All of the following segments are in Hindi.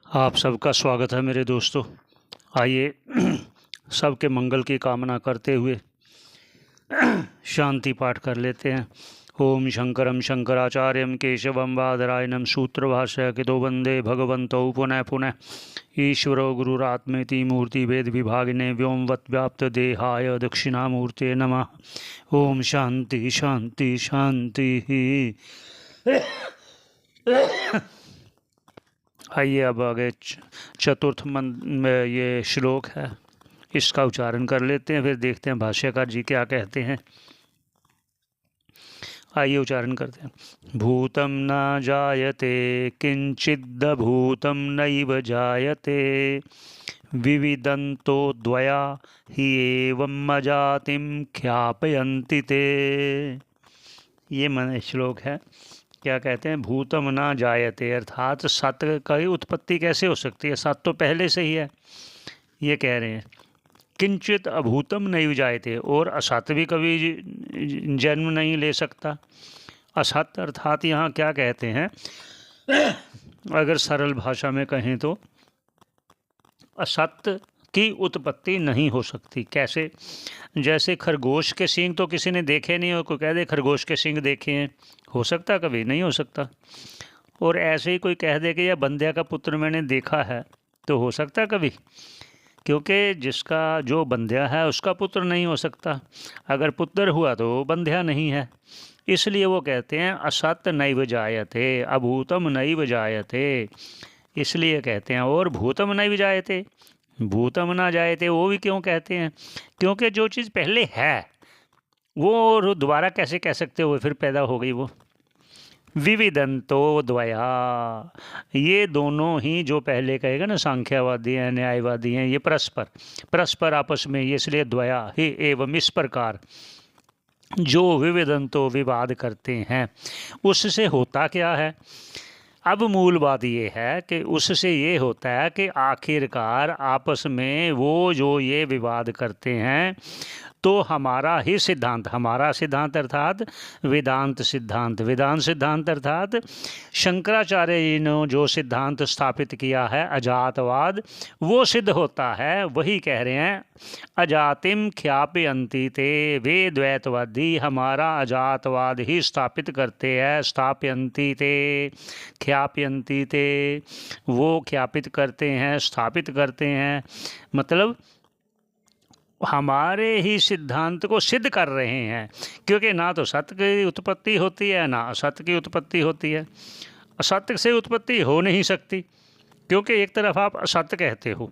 आप सबका स्वागत है मेरे दोस्तों। आइए सबके मंगल की कामना करते हुए शांति पाठ कर लेते हैं। ओम शंकरं शंकराचार्यं केशवं बादरायणं सूत्रभाष्यकृतो वंदे भगवन्तौ पुनः पुनः। ईश्वरो गुरुरात्मेति मूर्तिभेद विभागिने व्योमवद्व्याप्तदेहाय दक्षिणामूर्ते नमः। ओम शांति शांति शांति। आइए अब आगे चतुर्थ ये श्लोक है, इसका उच्चारण कर लेते हैं, फिर देखते हैं भाष्यकार जी क्या कहते हैं। आइए उच्चारण करते हैं। भूतम न जायते किंचिद भूतम नैव जायते विविदन्तो द्वया हि एवं अजातिम ख्यापयन्ति ते। ये मन श्लोक है। क्या कहते हैं? भूतम ना जायते, अर्थात सत की उत्पत्ति कैसे हो सकती है? सत तो पहले से ही है, ये कह रहे हैं। किंचित अभूतम नहीं जायते, और असत भी कभी जन्म नहीं ले सकता। असत अर्थात यहाँ क्या कहते हैं, अगर सरल भाषा में कहें तो असत की उत्पत्ति नहीं हो सकती। कैसे? जैसे खरगोश के सींग तो किसी ने देखे नहीं हो, कोई कह दे खरगोश के सींग देखे हैं, हो सकता? कभी नहीं हो सकता। और ऐसे ही कोई कह दे कि यह बंध्या का पुत्र मैंने देखा है, तो हो सकता कभी? क्योंकि जिसका जो बंध्या है उसका पुत्र नहीं हो सकता। अगर पुत्र हुआ तो वो बंध्या नहीं है। इसलिए वो कहते हैं असत नैव जायते, अभूतम नैव जायते, इसलिए कहते हैं। और भूतम नैव जायते, भूतम ना जायते वो भी क्यों कहते हैं? क्योंकि जो चीज़ पहले है वो दोबारा कैसे कह सकते हो, फिर पैदा हो गई वो। विविदंतो द्वया, ये दोनों ही जो पहले कहेगा ना, सांख्यवादी हैं न्यायवादी हैं, ये परस्पर आपस में, ये इसलिए द्वया ही एवं, इस प्रकार जो विविदंतो विवाद करते हैं, उससे होता क्या है? अब मूल बात ये है कि उससे ये होता है कि आखिरकार आपस में वो जो ये विवाद करते हैं, तो हमारा ही सिद्धांत, हमारा सिद्धांत अर्थात वेदांत सिद्धांत, वेदांत सिद्धांत अर्थात शंकराचार्य जी ने जो सिद्धांत स्थापित किया है अजातवाद, वो सिद्ध होता है। वही कह रहे हैं अजातिम ख्यापयन्ति ते, वे द्वैतवादी हमारा अजातवाद ही स्थापित करते हैं। स्थापयन्ति ते, ख्यापयन्ति ते, वो ख्यापित करते हैं, स्थापित करते हैं, मतलब हमारे ही सिद्धांत को सिद्ध कर रहे हैं। क्योंकि ना तो सत्य की उत्पत्ति होती है ना असत्य की उत्पत्ति होती है। असत्य से उत्पत्ति हो नहीं सकती, क्योंकि एक तरफ आप असत्य कहते हो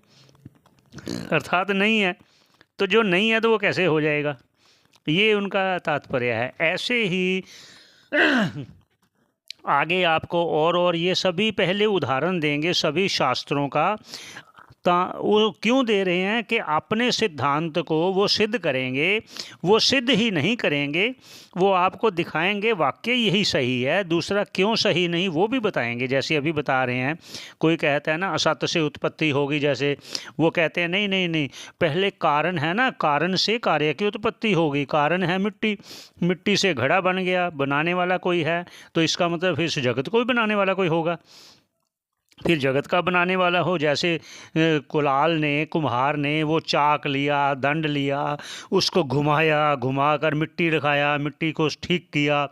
अर्थात नहीं है, तो जो नहीं है तो वो कैसे हो जाएगा? ये उनका तात्पर्य है। ऐसे ही आगे आपको और ये सभी पहले उदाहरण देंगे सभी शास्त्रों का। वो क्यों दे रहे हैं कि अपने सिद्धांत को वो सिद्ध करेंगे, वो सिद्ध ही नहीं करेंगे, वो आपको दिखाएंगे वाक्य यही सही है, दूसरा क्यों सही नहीं वो भी बताएंगे। जैसे अभी बता रहे हैं, कोई कहता है ना असत्य से उत्पत्ति होगी, जैसे वो कहते हैं नहीं नहीं नहीं, पहले कारण है ना, कारण से कार्य की उत्पत्ति होगी। कारण है मिट्टी, मिट्टी से घड़ा बन गया, बनाने वाला कोई है, तो इसका मतलब फिर इस जगत को भी बनाने वाला कोई होगा, फिर जगत का बनाने वाला हो। जैसे कुलाल ने, कुम्हार ने वो चाक लिया, दंड लिया, उसको घुमाया, घुमाकर मिट्टी रखाया, मिट्टी को ठीक किया,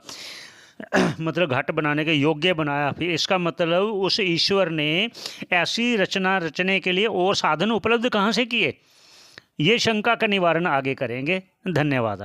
मतलब घट बनाने के योग्य बनाया। फिर इसका मतलब उस ईश्वर ने ऐसी रचना रचने के लिए और साधन उपलब्ध कहाँ से किए? ये शंका का निवारण आगे करेंगे। धन्यवाद।